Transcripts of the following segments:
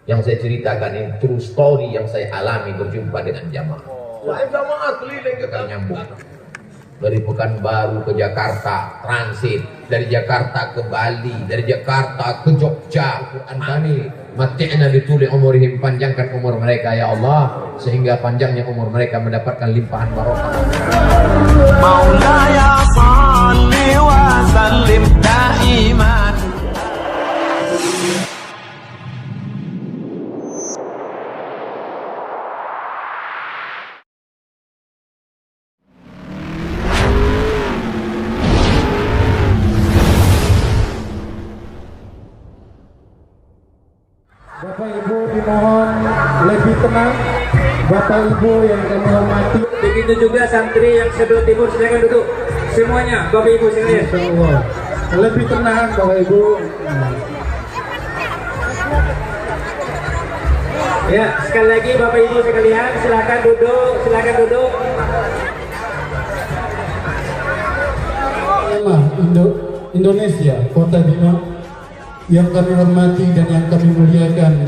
Yang saya ceritakan ini true story yang saya alami berjumpa dengan jamaah. Saya jamaah keliling ke nyambung. Dari Pekanbaru ke Jakarta transit, dari Jakarta ke Bali, dari Jakarta ke Jogja. Quran kami mati'na bituli umurihim, panjangkan umur mereka ya Allah, sehingga panjangnya umur mereka mendapatkan limpahan barokah. Maulaya salli wa sallim daiman. Bapak Ibu dimohon lebih tenang. Bapak Ibu yang kami hormati. Begitu juga santri yang sebelah timur, silakan duduk. Semuanya, Bapak Ibu sekalian. Insyaallah. Lebih tenang Bapak Ibu. Ya, sekali lagi Bapak Ibu sekalian, silakan duduk, silakan duduk. Indonesia, Kota Bima, yang kami hormati dan yang kami muliakan,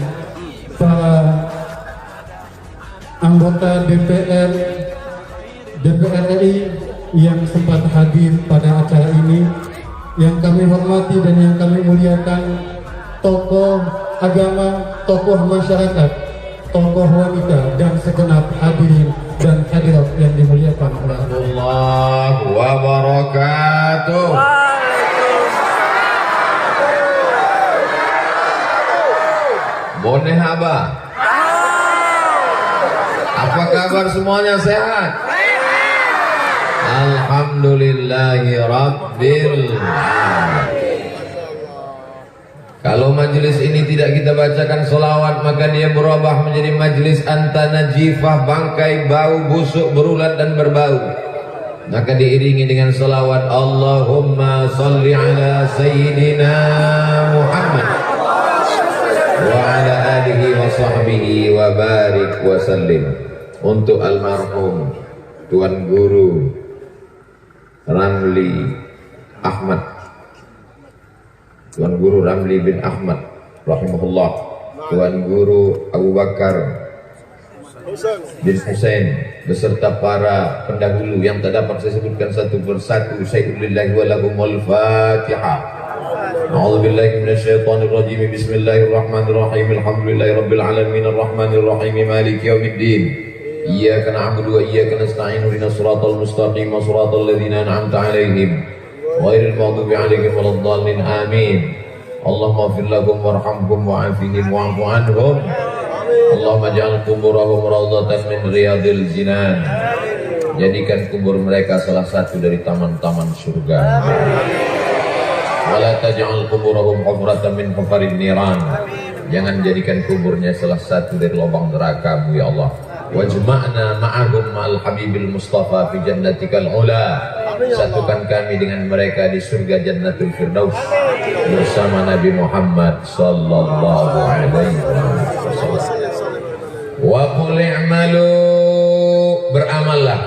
para anggota DPR RI yang sempat hadir pada acara ini, yang kami hormati dan yang kami muliakan, tokoh agama, tokoh masyarakat, tokoh wanita, dan segenap hadirin dan hadirat yang dimuliakan oleh Allah wabarakatuh. Boneh Abah, apa kabar semuanya, sehat? Alhamdulillahi Rabbil Alamin. Kalau majelis ini tidak kita bacakan sholawat, maka dia berubah menjadi majelis anta najifah, bangkai, bau, busuk, berulat dan berbau. Maka diiringi dengan sholawat Allahumma salli ala Sayyidina Muhammad wa ala alihi wa sahbihi wa barik wa sallim. Untuk almarhum Tuan Guru Ramli Ahmad, Tuan Guru Ramli bin Ahmad rahimahullah, Tuan Guru Abu Bakar bin Husain beserta para pendahulu yang tak dapat saya sebutkan satu persatu. Sayyidulillah wa lahumul Fatihah. A'udzubillahi minasyaitonir rajim. Bismillahirrahmanirrahim. Alhamdulillahi rabbil alamin arrahmanir rahim maliki yaumiddin. Iyyaka na'budu wa iyyaka nasta'in. Ihdinas siratal mustaqim, siratal ladzina an'amta 'alaihim ghairil maghdubi 'alaihim waladdallin. Amin. Allahumma ighfir lahum warhamhum wa'afihim wa'fu 'anhum. Allahumma ij'al quburahum rawdatan min riyadil jinan. Jadikan kubur mereka salah satu dari taman-taman surga. Wala taj'al quburahum hufratan min hufarin niran. Jangan jadikan kuburnya salah satu dari lubang neraka, ya Allah. Wajma'na ma'ahum ma'al habibil mustafa fi jannatikal ula. Satukan kami dengan mereka di surga Jannatul Firdaus bersama Nabi Muhammad sallallahu alaihi wasallam. Wa qul i'malu, beramallah.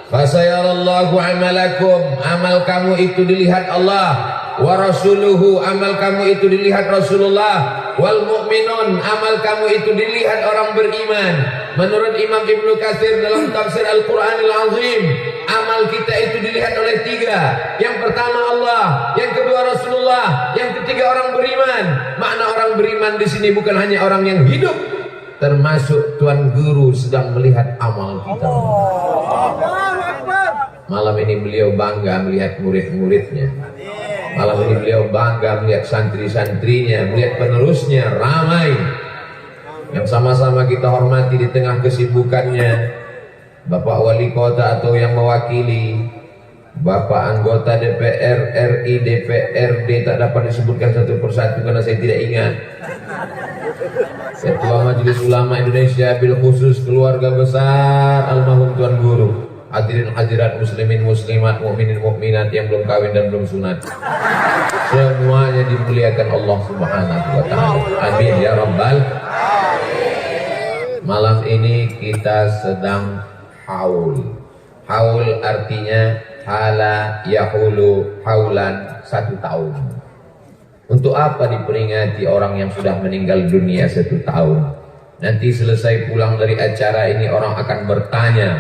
Fasayarallahu amalakum, amal kamu itu dilihat Allah. Wa rasuluhu, amal kamu itu dilihat Rasulullah. Wal mu'minun, amal kamu itu dilihat orang beriman. Menurut Imam Ibnu Katsir dalam tafsir Al-Qur'anil Azim, amal kita itu dilihat oleh tiga. Yang pertama Allah, yang kedua Rasulullah, yang ketiga orang beriman. Makna orang beriman di sini bukan hanya orang yang hidup, termasuk Tuan Guru sedang melihat amal kita. Malam ini beliau bangga melihat murid-muridnya. Malam ini beliau bangga melihat santri-santrinya, melihat penerusnya ramai yang sama-sama kita hormati di tengah kesibukannya. Bapak Wali Kota atau yang mewakili, Bapak anggota DPR RI, DPRD, tak dapat disebutkan satu persatu karena saya tidak ingat. Ketua Majelis Ulama Indonesia, bil khusus keluarga besar almarhum Tuan Guru. Hadirin hadirat muslimin muslimat, mukminin mukminat yang belum kawin dan belum sunat, semuanya dimuliakan Allah Subhanahu wa taala. Amin ya rabbal. Malam ini kita sedang haul. Haul artinya hala yahulu haulan, 1 tahun. Untuk apa diperingati orang yang sudah meninggal dunia 1 tahun? Nanti selesai pulang dari acara ini orang akan bertanya,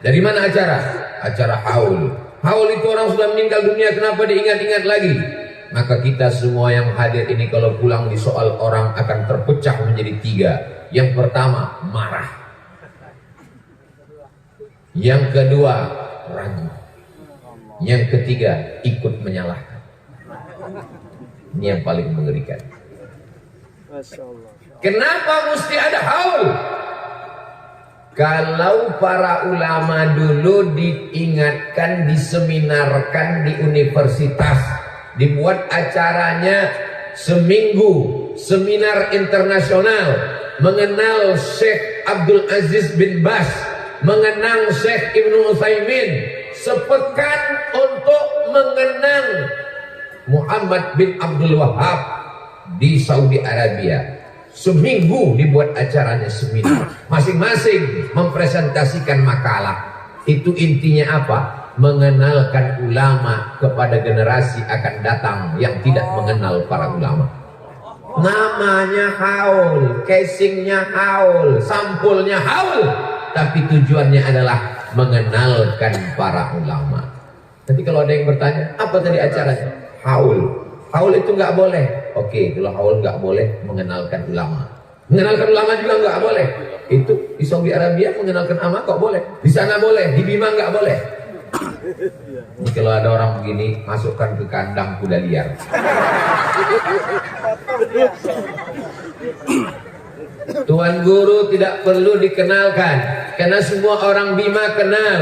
dari mana acara? Acara haul. Haul itu orang sudah meninggal dunia, kenapa diingat-ingat lagi? Maka kita semua yang hadir ini kalau pulang di soal orang akan terpecah menjadi 3. Yang pertama, marah. Yang kedua, ragu. Yang ketiga, ikut menyalahkan. Ini yang paling mengerikan. Kenapa mesti ada haul? Kalau para ulama dulu diingatkan, diseminarkan di universitas, dibuat acaranya seminggu, seminar internasional, mengenal Syekh Abdul Aziz bin Bas, mengenang Syekh Ibnu Utsaimin, sepekan untuk mengenang Muhammad bin Abdul Wahab di Saudi Arabia. Seminggu dibuat acaranya seminar, masing-masing mempresentasikan makalah. Itu intinya apa? Mengenalkan ulama kepada generasi akan datang yang tidak mengenal para ulama. Namanya haul, casingnya haul, sampulnya haul, tapi tujuannya adalah mengenalkan para ulama. Tapi kalau ada yang bertanya, apa tadi acaranya? Haul. Haul itu nggak boleh. Oke, kalau haul nggak boleh, mengenalkan ulama. Mengenalkan ulama juga nggak boleh. Itu di Saudi Arabia mengenalkan ulama kok boleh. Di sana boleh, di Bima nggak boleh. Ini kalau ada orang begini, masukkan ke kandang kuda liar. Tuan Guru tidak perlu dikenalkan, karena semua orang Bima kenal.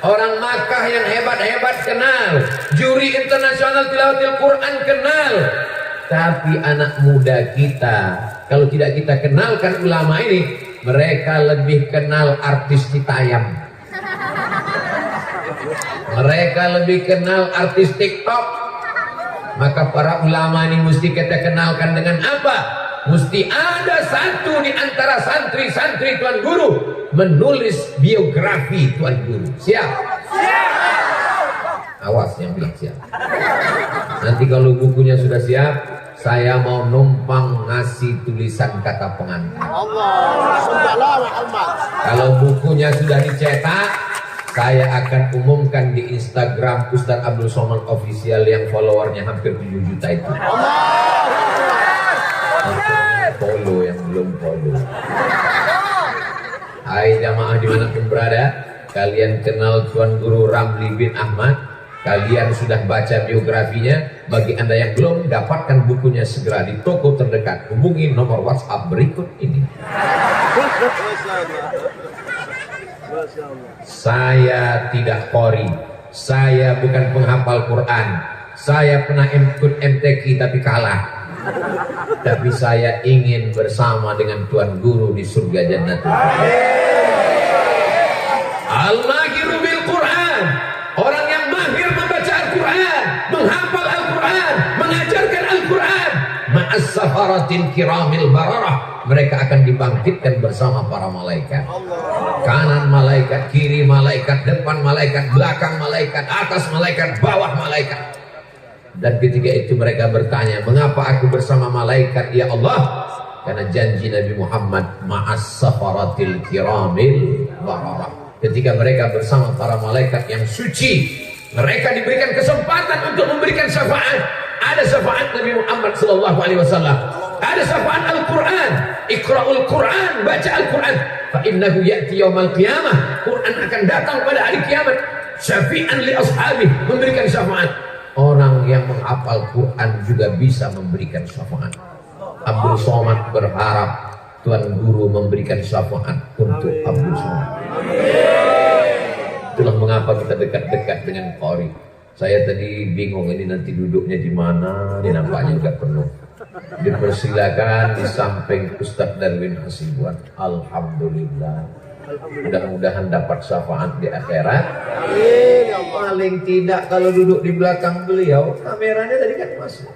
Orang Makkah yang hebat-hebat kenal. Juri internasional tilawatil Quran kenal. Tapi anak muda kita, kalau tidak kita kenalkan ulama ini, mereka lebih kenal artis Citayam. Mereka lebih kenal artis TikTok. Maka para ulama ini mesti kita kenalkan dengan apa? Mesti ada satu di antara santri-santri Tuan Guru menulis biografi Tuan Guru. Siap? Siap. Awas yang bilang siap. Nanti kalau bukunya sudah siap, saya mau numpang ngasih tulisan kata pengantar. Kalau bukunya sudah dicetak, saya akan umumkan di Instagram Ustaz Abdul Somad Official yang followernya hampir 7 juta itu. Follow yang belum follow. Hai jamaah dimanapun berada, kalian kenal Tuan Guru Ramli bin Ahmad, kalian sudah baca biografinya. Bagi anda yang belum, dapatkan bukunya segera di toko terdekat. Hubungi nomor WhatsApp berikut ini. Saya tidak qori, saya bukan penghafal Quran, saya pernah ikut MTQ tapi kalah. Tapi saya ingin bersama dengan Tuan Guru di surga Jannatul Al-Mahiru bil Quran, orang yang mahir membaca Al-Quran, menghafal Al-Quran, mengajarkan Al-Quran. Ma'as safaratil kiramil bararah, mereka akan dibangkitkan bersama para malaikat. Kanan malaikat, kiri malaikat, depan malaikat, belakang malaikat, atas malaikat, bawah malaikat. Dan ketika itu mereka bertanya, mengapa aku bersama malaikat ya Allah? Karena janji Nabi Muhammad, ma'as safaratil kiramil bararah. Ketika mereka bersama para malaikat yang suci, mereka diberikan kesempatan untuk memberikan syafaat. Ada syafaat Nabi Muhammad SAW, ada syafaat Al-Quran. Iqra'ul Quran, baca Al-Quran. Fa innahu ya'ti yaumal qiyamah, Quran akan datang pada hari kiamat. Syafi'an li ashabi, memberikan syafaat. Orang yang menghafal Quran juga bisa memberikan syafaat. Abdul Somad berharap Tuan Guru memberikan syafaat untuk Abdul Somad. Itulah mengapa kita dekat-dekat dengan qori. Saya tadi bingung ini nanti duduknya di mana. Ini nampaknya juga penuh. Dipersilakan di samping Ustadz Darwin Hasibuan. Alhamdulillah. Mudah-mudahan dapat syafaat di akhirat. Paling tidak kalau duduk di belakang beliau, kameranya tadi kan masuk.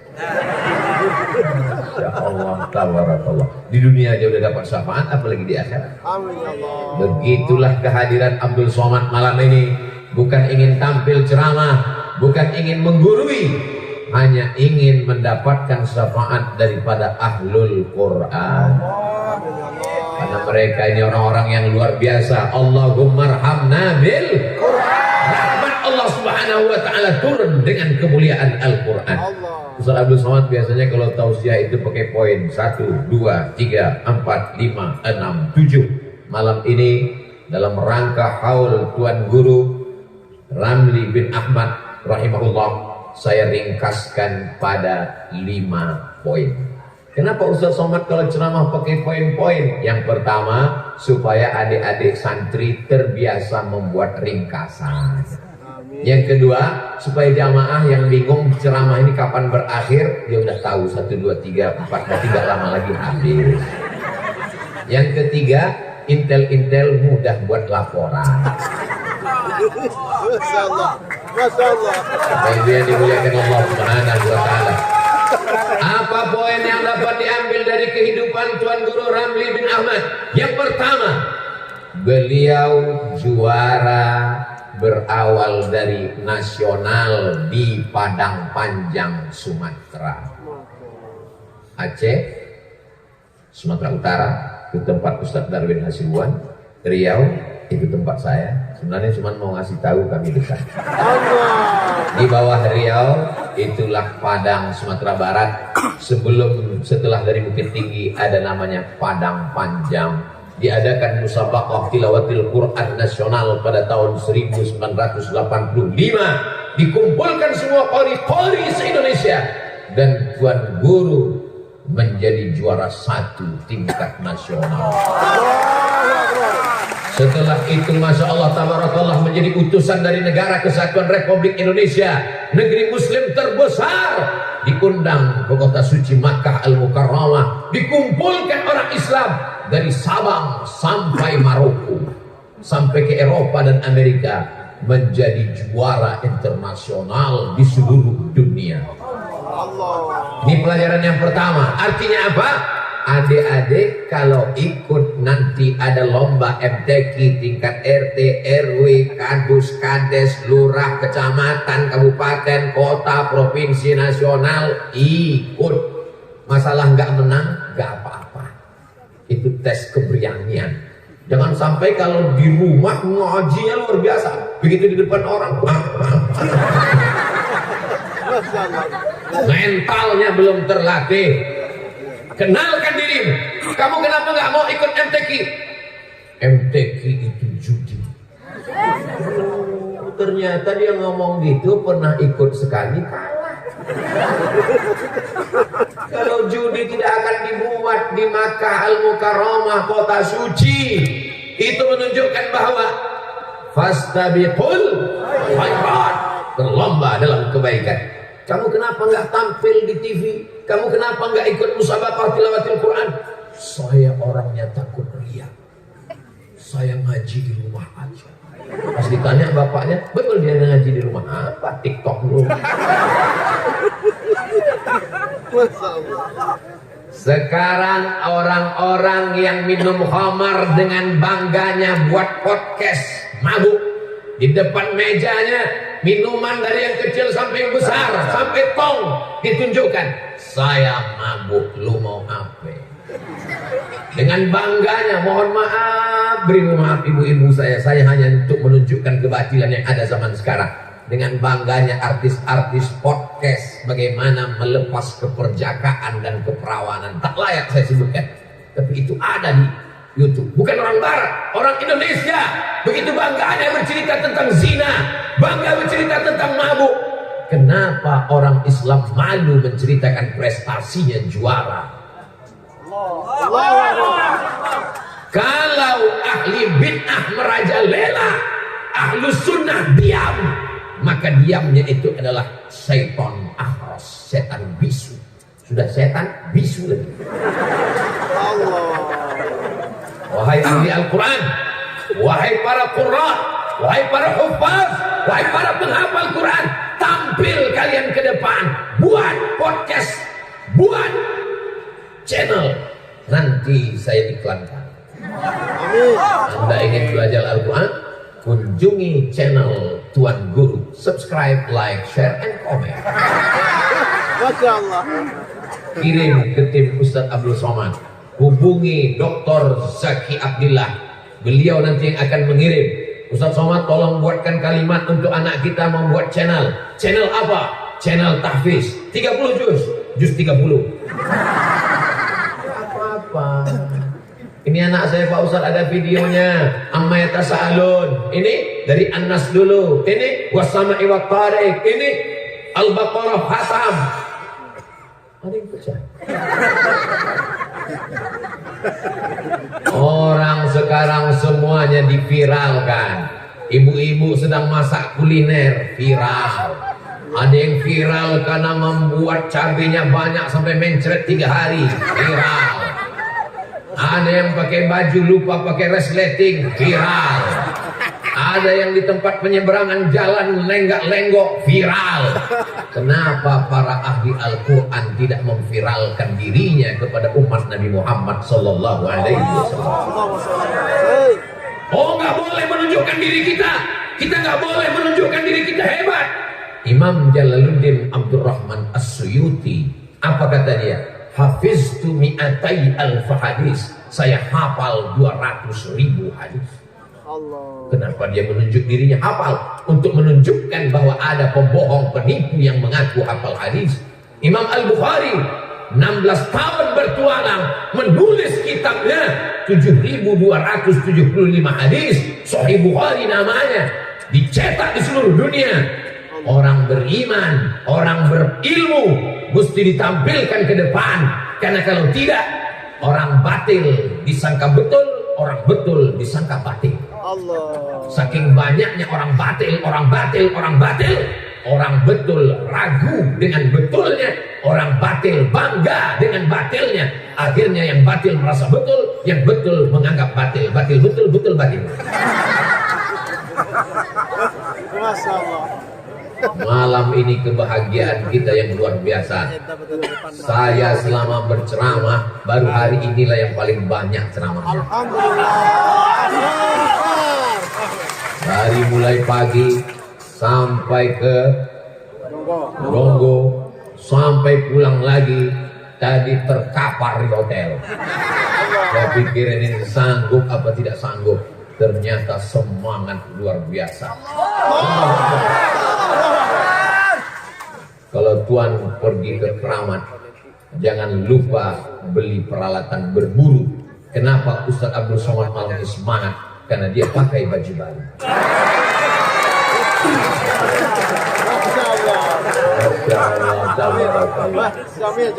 Ya Allah, tabarakallah. Di dunia aja udah dapat syafaat, apalagi di akhirat. Begitulah kehadiran Abdul Somad malam ini. Bukan ingin tampil ceramah, bukan ingin menggurui, hanya ingin mendapatkan syafaat daripada ahlul Quran. Karena mereka ini orang-orang yang luar biasa. Allahumma arhamna bil Quran. Rahmat Allah Subhanahu wa taala turun dengan kemuliaan Al-Quran. Ustaz Abdul Somad biasanya kalau tausiah itu pakai poin 1, 2, 3, 4, 5, 6, 7. Malam ini dalam rangka haul Tuan Guru Ramli bin Ahmad rahimahullah, saya ringkaskan pada 5 poin. Kenapa Ustaz Somad kalau ceramah pakai poin-poin? Yang pertama, supaya adik-adik santri terbiasa membuat ringkasan. Yang kedua, supaya jamaah yang bingung ceramah ini kapan berakhir, dia udah tahu 1, 2, 3, 4, dan tidak lama lagi habis. Yang ketiga, intel-intel mudah buat laporan. Masya Allah, Masya Allah. Bapak Ibu yang dimuliakan Allah Subhanahu wa taala. Apa poin yang dapat diambil dari kehidupan Tuan Guru Ramli bin Ahmad? Yang pertama, beliau juara berawal dari nasional di Padang Panjang, Sumatera. Aceh, Sumatera Utara, itu tempat Ustadz Darwin Hasibuan. Riau, itu tempat saya. Sebenarnya cuma mau ngasih tahu kami dekat. Di bawah Riau, itulah Padang, Sumatera Barat. Setelah dari Bukit Tinggi ada namanya Padang Panjang. Diadakan musabaqah tilawatil Quran nasional pada tahun 1985. Dikumpulkan semua qori-qori se-Indonesia dan Tuan Guru menjadi juara 1 tingkat nasional. Setelah itu Masya Allah tabarakallah menjadi utusan dari Negara Kesatuan Republik Indonesia, negeri muslim terbesar, diundang ke kota suci Makkah Al-Mukarramah. Dikumpulkan orang Islam dari Sabang sampai Maroko, sampai ke Eropa dan Amerika, menjadi juara internasional di seluruh dunia. Ini pelajaran yang pertama. Artinya apa? Adik-adik kalau ikut nanti ada lomba MTQ tingkat RT, RW, Kadus, Kades, Lurah, Kecamatan, Kabupaten, Kota, Provinsi, Nasional, ikut. Masalah nggak menang, nggak apa-apa. Itu tes keberanian. Jangan sampai kalau di rumah ngajinya luar biasa, begitu di depan orang mentalnya belum terlatih. Kenalkan dirimu. Kamu kenapa nggak mau ikut MTQ? MTQ itu judi. Ternyata dia ngomong gitu pernah ikut sekali kalah. Kalau judi tidak akan dibuat di Makkah Al-Mukarramah, kota suci, itu menunjukkan bahwa fastabiqul khairat, berlomba dalam kebaikan. Kamu kenapa nggak tampil di TV? Kamu kenapa nggak ikut musabaqah tilawatil Quran? Saya orangnya takut riya. Saya ngaji di rumah aja. Pas ditanya bapaknya, betul dia ngaji di rumah apa? TikTok dulu. Sekarang orang-orang yang minum khamar dengan bangganya buat podcast mabuk di depan mejanya. Minuman dari yang kecil sampai yang besar, sampai tong ditunjukkan. Saya mabuk, lu mau apa? Dengan bangganya, mohon maaf, beri maaf ibu-ibu saya hanya untuk menunjukkan kebatilan yang ada zaman sekarang. Dengan bangganya artis-artis podcast, bagaimana melepas keperjakaan dan keperawanan. Tak layak saya sebutkan, tapi itu ada di YouTube. Bukan orang Barat, orang Indonesia. Begitu bangganya bercerita tentang zina, bangga bercerita tentang mabuk. Kenapa orang Islam malu menceritakan prestasinya juara? Kalau ahli bid'ah merajalela, ahlu sunnah diam, maka diamnya itu adalah syaitan ahras, setan bisu. Sudah setan bisu lagi. Wahai ahli Al-Quran, wahai para qurra, wahai para huffaz, wahai para penghafal Quran, tampil kalian ke depan, buat podcast, buat channel, nanti saya iklankan. Anda ingin belajar Al-Quran? Kunjungi channel Tuan Guru, subscribe, like, share, and comment. Masya Allah. Kirim ke tim Ustadz Abdul Somad, hubungi Dr. Zaki Abdillah, beliau nanti yang akan mengirim. Ustadz Somad tolong buatkan kalimat untuk anak kita membuat channel. Channel apa? Channel tahfiz 30 juz 30. Apa-apa. Ini anak saya Pak Ustadz ada videonya. Amma yatasaalun. Ini dari An-Nas dulu. Ini wasama'i wa tariq. Ini Al-Baqarah khatam. Ada yang pecah. Orang sekarang semuanya diviralkan. Ibu-ibu sedang masak kuliner, viral. Ada yang viral karena membuat cabenya banyak sampai mencret 3 hari, viral. Ada yang pakai baju lupa pakai resleting, viral. Ada yang di tempat penyeberangan jalan lenggak-lenggok, viral. Kenapa para ahli Al-Quran tidak memviralkan dirinya kepada umat Nabi Muhammad Sallallahu Alaihi Wasallam? Oh, nggak boleh menunjukkan diri kita. Kita nggak boleh menunjukkan diri kita hebat. Imam Jalaluddin Abdurrahman As-Suyuti, apa kata dia? Hafiztu mi'atai alf hadis. Saya hafal 200.000 hadis. Allah. Kenapa dia menunjuk dirinya hafal? Untuk menunjukkan bahwa ada pembohong, penipu yang mengaku hafal hadis. Imam Al-Bukhari 16 tahun bertualang menulis kitabnya 7.275 hadis. Sahih Bukhari namanya, dicetak di seluruh dunia. Orang beriman, orang berilmu mesti ditampilkan ke depan, karena kalau tidak orang batil disangka betul, orang betul disangka batil. Allah. Saking banyaknya orang batil, orang batil, orang batil, orang betul ragu dengan betulnya, orang batil bangga dengan batilnya. Akhirnya yang batil merasa betul, yang betul menganggap batil. Batil betul, betul batil. Masya Allah. Malam ini kebahagiaan kita yang luar biasa. Saya selama berceramah baru hari inilah yang paling banyak ceramahnya. Dari mulai pagi sampai ke Donggo, sampai pulang lagi, tadi terkapar di hotel. Saya pikir ini sanggup apa tidak sanggup. Ternyata semangat luar biasa. Kalau Tuan pergi ke Keramat, jangan lupa beli peralatan berburu. Kenapa Ustadz Abdul Somad malam ini semangat? Karena dia pakai baju baru.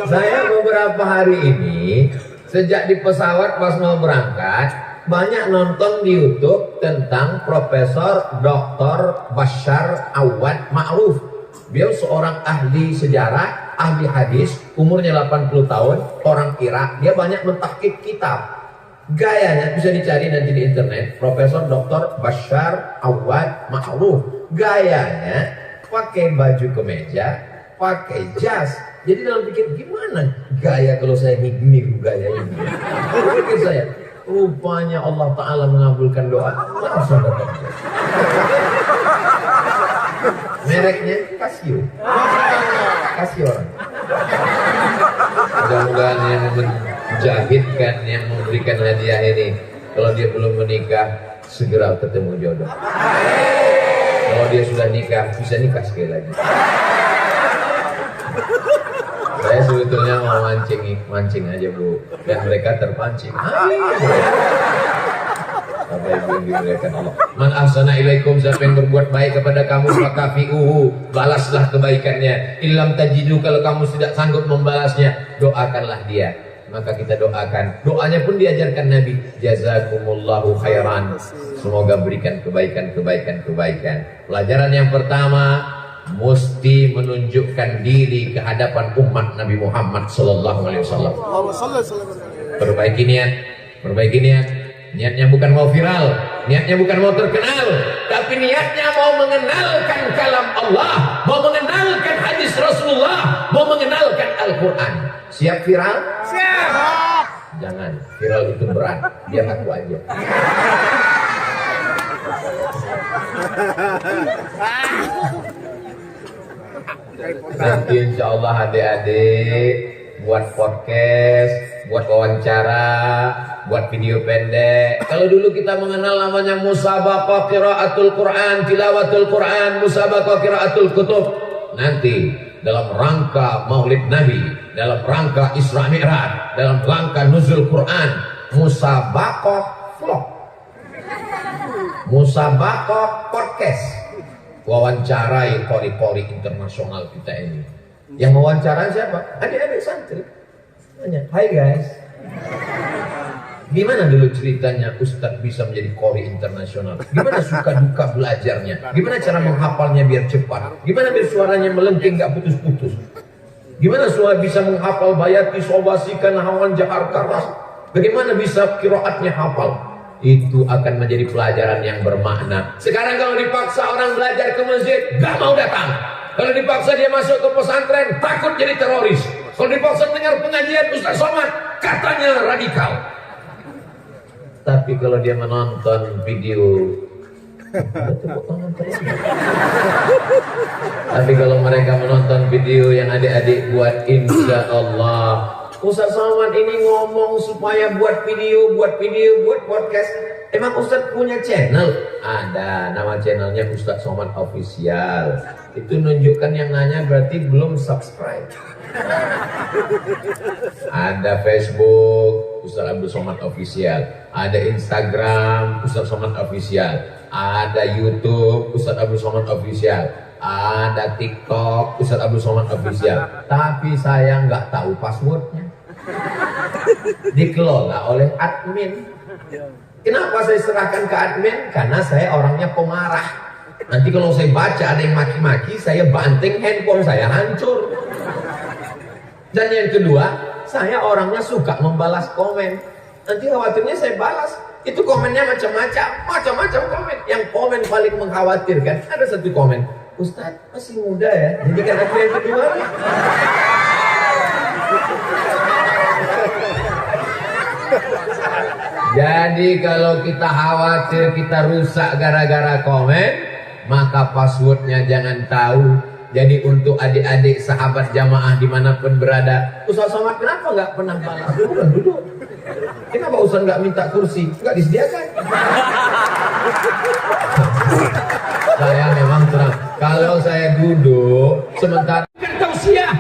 Saya beberapa hari ini, sejak di pesawat pas mau berangkat, banyak nonton di YouTube tentang Profesor Dr. Bashar Awad Ma'ruf. Beliau seorang ahli sejarah, ahli hadis, umurnya 80 tahun, orang Irak. Dia banyak mentahqiq kitab. Gayanya bisa dicari nanti di internet, Profesor Dr. Bashar Awad Ma'ruf. Gayanya pakai baju kemeja, pakai jas. Jadi dalam pikir, gimana gaya kalau saya niru gaya ini? Pikir saya, rupanya Allah Ta'ala mengabulkan doa. Langsung datang. Mereknya Casio. Casio orang. Mudah-mudahan yang menjahitkan, yang memberikan hadiah ini, kalau dia belum menikah, segera ketemu jodoh. Kalau dia sudah nikah, bisa nikah sekali lagi. Saya sebetulnya mau mancing aja Bu, dan mereka terpancing. Bapak Ibu yang dimuliakan Allah. Man ahsana ilaikum, siapa yang berbuat baik kepada kamu, maka fi'uhu, balaslah kebaikannya. Illam tajidu, kalau kamu tidak sanggup membalasnya, doakanlah dia. Maka kita doakan. Doanya pun diajarkan Nabi. Jazakumullahu khairan. Semoga berikan kebaikan. Pelajaran yang pertama, mesti menunjukkan diri ke hadapan umat Nabi Muhammad Sallallahu Alaihi Wasallam. Perbaiki niat. Niatnya bukan mau viral, niatnya bukan mau terkenal, tapi niatnya mau mengenalkan kalam Allah, mau mengenalkan hadis Rasulullah, mau mengenalkan Al-Quran. Siap viral? Siap. Jangan, viral itu berat, biar aku aja. Nanti insya Allah adik-adik buat podcast, buat wawancara, buat video pendek. Kalau dulu kita mengenal namanya musabaqah qiraatul Quran, tilawatul Quran, musabaqah qiraatul kutub. Nanti dalam rangka Maulid Nabi, dalam rangka Isra Mi'raj, dalam rangka nuzul Quran, musabaqah vlog, musabaqah podcast, wawancarai qori-qori internasional kita ini. Yang mewawancarai siapa? Adik-adik santri. Tanya, hai guys, gimana dulu ceritanya Ustadz bisa menjadi qori internasional? Gimana suka duka belajarnya? Gimana cara menghafalnya biar cepat? Gimana biar suaranya melengking gak putus-putus? Gimana suara bisa menghafal bayati, sobasikan, hawan, jahar, karas? Bagaimana bisa qiraatnya hafal? Itu akan menjadi pelajaran yang bermakna. Sekarang kalau dipaksa orang belajar ke masjid, gak mau datang. Kalau dipaksa dia masuk ke pesantren, takut jadi teroris. Kalau dipaksa dengar pengajian Ustaz Somad, katanya radikal. Tapi kalau dia menonton video, tapi kalau mereka menonton video yang adik-adik buat, insya Allah Ustaz Somad ini ngomong supaya buat video, buat podcast. Emang Ustaz punya channel? Ada, nama channelnya Ustaz Somad Official. Itu nunjukkan yang nanya berarti belum subscribe. Ada Facebook Ustaz Abdul Somad Official, ada Instagram Ustaz Somad Official, ada YouTube Ustaz Abdul Somad Official, ada TikTok Ustaz Abdul Somad Official. Tapi saya nggak tahu passwordnya. Dikelola oleh admin. Kenapa saya serahkan ke admin? Karena saya orangnya pemarah. Nanti kalau saya baca ada yang maki-maki, saya banting handphone saya hancur. Dan yang kedua, saya orangnya suka membalas komen. Nanti khawatirnya saya balas. Itu komennya macam-macam komen. Yang komen paling mengkhawatirkan, ada satu komen, Ustaz masih muda ya, jadikan aku yang kedua. Jadi kalau kita khawatir kita rusak gara-gara komen, maka passwordnya jangan tahu. Jadi untuk adik-adik sahabat jamaah dimanapun berada, Ustaz Somad kenapa nggak pernah balas? Bukan duduk. Kenapa Ustaz nggak minta kursi? Nggak disediakan. Saya memang terang. Kalau saya duduk sementara tausiah,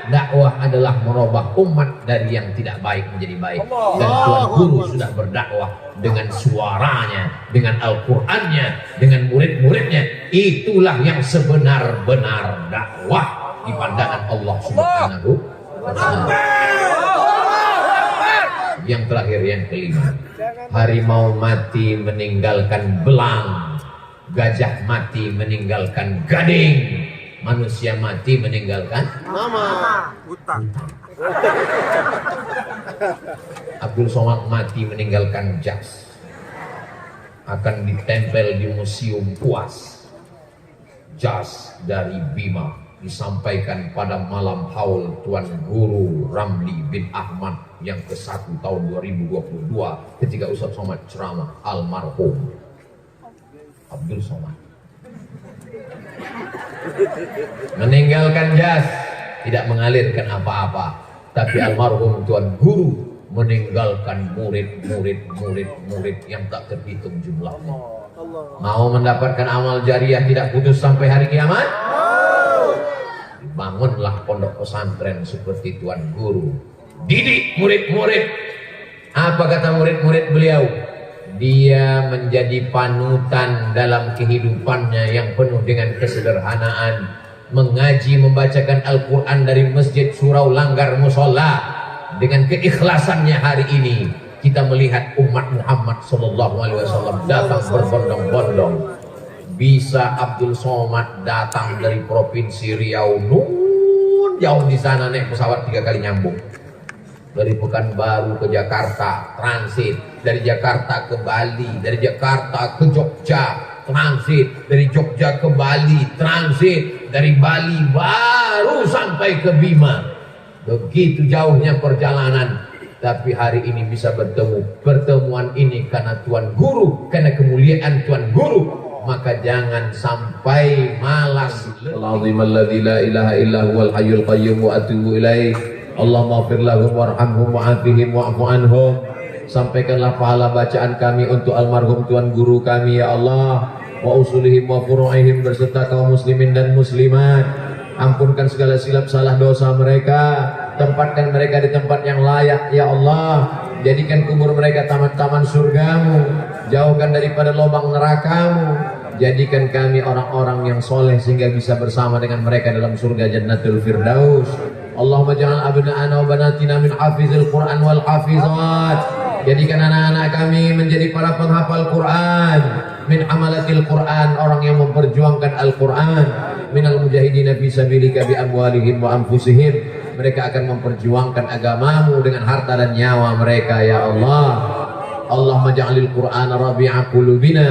dakwah adalah merubah umat dari yang tidak baik menjadi baik. Dan Tuan Guru sudah berdakwah dengan suaranya, dengan Al-Qur'annya, dengan murid-muridnya. Itulah yang sebenar-benar dakwah di pandangan Allah Subhanahu wa ta'ala. Yang terakhir, yang kelima, harimau mati meninggalkan belang, gajah mati meninggalkan gading, manusia mati meninggalkan Hutang. Abdul Somad mati meninggalkan jas, akan ditempel di museum UAS. Jas dari Bima disampaikan pada malam haul Tuan Guru Ramli bin Ahmad yang ke-1 tahun 2022 ketika Ustaz Somad ceramah, almarhum Abdul Somad meninggalkan jas, tidak mengalirkan apa-apa. Tapi almarhum Tuan Guru meninggalkan murid yang tak terhitung jumlahnya. Mau mendapatkan amal jariah tidak putus sampai hari kiamat? Bangunlah pondok pesantren seperti Tuan Guru. Didik murid-murid. Apa kata murid-murid beliau? Dia menjadi panutan dalam kehidupannya yang penuh dengan kesederhanaan. Mengaji, membacakan Al-Quran dari masjid surau langgar musola. Dengan keikhlasannya hari ini kita melihat umat Muhammad SAW datang berbondong-bondong. Bisa Abdul Somad datang dari provinsi Riau, jauh di sana naik pesawat 3 kali nyambung. Dari Pekanbaru ke Jakarta transit, dari Jakarta ke Bali, dari Jakarta ke Jogja transit, dari Jogja ke Bali transit, dari Bali baru sampai ke Bima. Begitu jauhnya perjalanan, tapi hari ini bisa bertemu. Pertemuan ini karena Tuan Guru, karena kemuliaan Tuan Guru. maka jangan sampai malas. Alazimilladzi la ilaha illa huwal hayyul qayyum wa atubu ilaih. Allahumma ighfir lahum warhamhum wa'afihim wa'fu anhum. Sampaikanlah pahala bacaan kami untuk almarhum tuan guru kami ya Allah, wa usulihim wa furu'ihim berserta kaum muslimin dan muslimat. Ampunkan segala silap salah dosa mereka, tempatkan mereka di tempat yang layak ya Allah. Jadikan kubur mereka taman-taman surgamu, jauhkan daripada lubang nerakamu. Jadikan kami orang-orang yang soleh sehingga bisa bersama dengan mereka dalam surga Jannatul Firdaus. Allahumma ja'al abna'ana wa banatina min hafizil Qur'an wal hafizat. Jadikan anak-anak kami menjadi para penghafal Quran, min amalatil Quran, orang yang memperjuangkan Al-Quran, minal mujahidina fi sabilika bi amwalihim wa anfusihim. Mereka akan memperjuangkan agamamu dengan harta dan nyawa mereka ya Allah. Allahumma ja'alil Qur'ana rabi'a qulubina.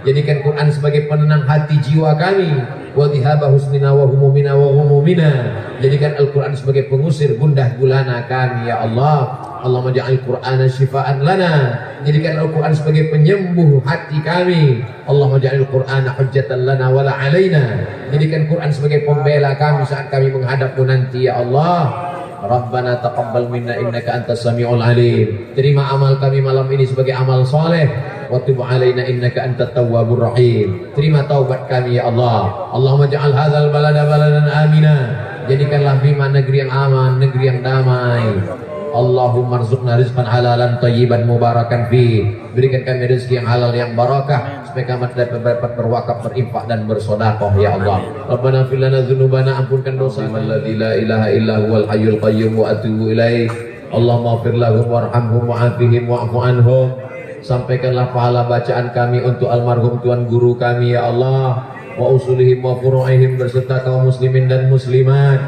Jadikan Quran sebagai penenang hati jiwa kami, wa dhihaba husnina wa humumina wa humumina. Jadikan Al-Quran sebagai pengusir gundah gulana kami ya Allah. Allahumma ja'al Qur'ana syifaan lana. Jadikan Al-Quran sebagai penyembuh hati kami. Allahumma ja'al Qur'ana hujjatan lana wala alaina. Jadikan Quran sebagai pembela kami saat kami menghadapmu nanti ya Allah. Rabbana taqabbal minna innaka antas samiul alim. Terima amal kami malam ini sebagai amal soleh. Wa tub alaina innaka antat tawwabur rahim. Terima taubat kami ya Allah. Allahumma ja'al hadzal balada baladan amina. Jadikanlah Bima negeri yang aman, negeri yang damai. Allahumma rzuqna rizqan halalan thayyiban mubarakan fi. Berikan kami rezeki yang halal yang barakah supaya kami dapat berwakaf, berinfak dan bersedekah ya Allah. Rabbana fil lana dzunubana, ampunkan dosa. Alladzi la ilaha illa huwal hayyul qayyum wa atubu ilaih. Allahumma ighfir lahum warhamhum wa'afihim wa'fu anhum. Sampaikanlah pahala bacaan kami untuk almarhum tuan guru kami ya Allah, wa usulihim wa furu'ihim berserta kaum muslimin dan muslimat.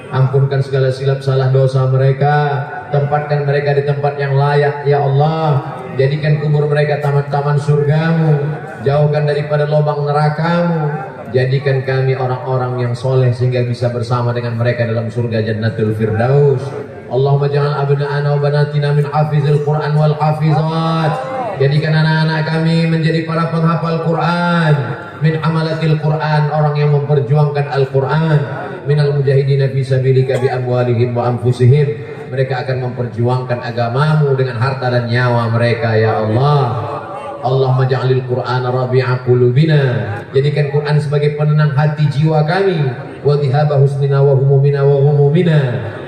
Ampunkan segala silap salah dosa mereka, tempatkan mereka di tempat yang layak ya Allah. Jadikan kubur mereka taman-taman surgamu, jauhkan daripada lubang nerakamu. Jadikan kami orang-orang yang soleh sehingga bisa bersama dengan mereka dalam surga Jannatul Firdaus. Allahumma ja'al abna'ana wa banatina min hafizil Qur'an wal hafizat. Jadikan anak-anak kami menjadi para penghafal Quran, min amalatil Quran, orang yang memperjuangkan Al-Quran, minal mujahidina fi sabilika bi amwalihim wa anfusihim. Mereka akan memperjuangkan agamamu dengan harta dan nyawa mereka ya Allah. Allahumma ja'alil Qur'ana rabi'a qulubina. Jadikan Quran sebagai penenang hati jiwa kami, wa dhihaba husnina wa humumina wa humumina.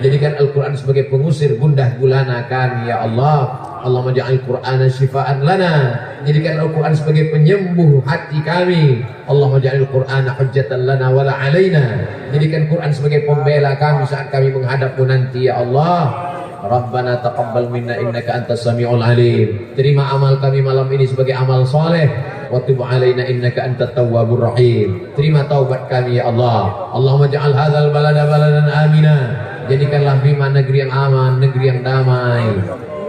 Jadikan Al-Quran sebagai pengusir gundah gulana kami ya Allah. Allahumma ja'al Qur'ana syifaan lana. Jadikan Al-Quran sebagai penyembuh hati kami. Allahumma ja'al Qur'ana hujjatan lana wala alaina. Jadikan Quran sebagai pembela kami saat kami menghadapmu nanti ya Allah. Rabbana taqabbal minna innaka antas samiul alim. Terima amal kami malam ini sebagai amal soleh. Wa tub alaina innaka antat tawwabur rahim. Terima taubat kami ya Allah. Allahumma ja'al hadzal balada baladan amina. Jadikanlah Bima negeri yang aman, negeri yang damai.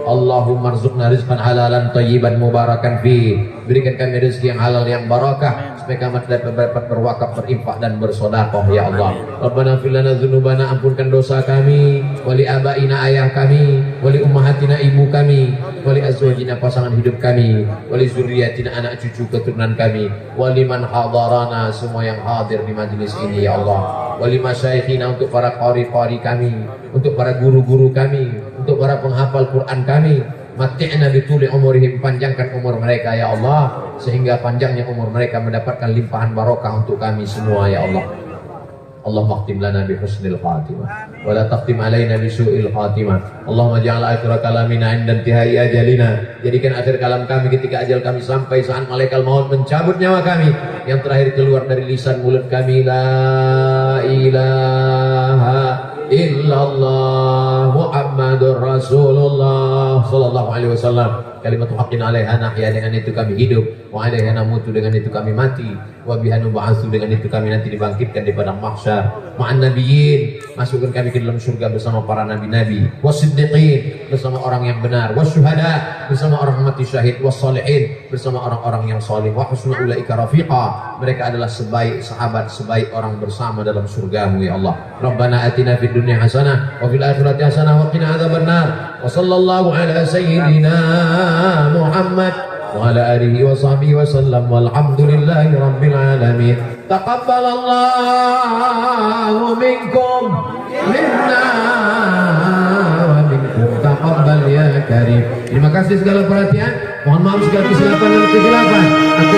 Allahumma rzuqna rizqan halalan thayyiban mubarakan fi. Berikan kami rezeki yang halal yang barakah supaya kami dapat berwakaf, berinfak dan bersedekah ya Allah. Rabbana fil lana dzunubana, ampunkan dosa kami, wali abaina ayah kami, wali ummahatina ibu kami, wali azwajina pasangan hidup kami, wali zurriyatina anak cucu keturunan kami, wali man hadarana, semua yang hadir di majlis ini ya Allah. Wali masyayikhina, untuk para qari-qari kami, untuk para guru-guru kami, untuk para penghafal Quran kami. Mati'na bituli umurihim, panjangkan umur mereka ya Allah, sehingga panjangnya umur mereka mendapatkan limpahan barokah untuk kami semua ya Allah. Allahumma khtim lana bi husnil khatimah wa la taqtim alaina bi su'il khatimah. Allahumma ja'al akhir kalamina 'inda intihai ajalina. Jadikan akhir kalam kami ketika ajal kami sampai saat malaikat maut mencabut nyawa kami, yang terakhir keluar dari lisan mulut kami la ilaha illallah Muhammadur Rasulullah sallallahu alaihi wasallam. Kalimat haqqin 'alaiha nahya, dengan itu kami hidup, wa 'alaiha namutu, dengan itu kami mati, wa biha nub'atsu, dengan itu kami nanti dibangkitkan di padang mahsyar. Ma'an nabiyyin, masukkan kami ke dalam surga bersama para nabi-nabi, wasiddiqin, bersama orang yang benar, wasyuhada, bersama orang mati syahid, wassalihin, bersama orang-orang yang saleh, wa husna ulaika rafiqa, mereka adalah sebaik sahabat, sebaik orang bersama dalam surgamu ya Allah. Rabbana atina fid dunya hasanah wa fil akhirati hasanah wa qina adzabannar. Wa sallallahu ala sayyidina Muhammad وعلى آله وصحبه وسلم والحمد لله رب العالمين. تقبل الله منكم منا ومنكم تقبل يا كريم. Terima kasih segala perhatian. Mohon maaf segala kesilapan dan kesilapan. Aku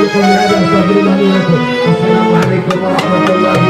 Assalamualaikum warahmatullahi wabarakatuh.